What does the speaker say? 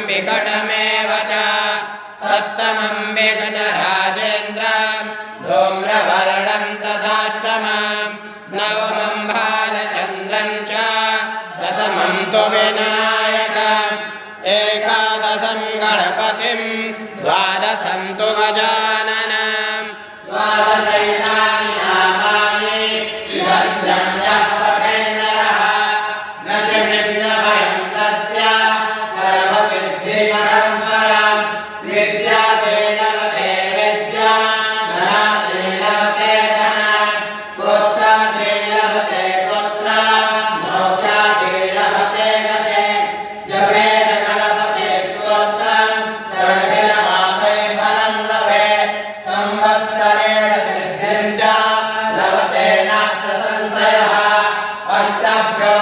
विकटमेव च सप्तमं विघ्नराजेन्द्रं धूम्रवर्णं तथाष्टमं नवमं बालचन्द्रं च दशमं तु विनायकम् एकादशं गणपतिं द्वादशं तु गजाननं द्वादशैतानि नामानि त्रिसन्ध्यं यः पठेन्नरः न च विघ्नभयं तस्य सर्वसिद्धिपरं विद्या ते लभते विद्या धना ते लभते धनं पुत्रा ते लभते पुत्रा मोक्षा ते लभते गते जपेत गणपते स्तोत्रं षड्दिनमासे फलं लभेत् संवत्सरेण सिद्धिं च लभते नात्र संशयः अष्टाभ्यो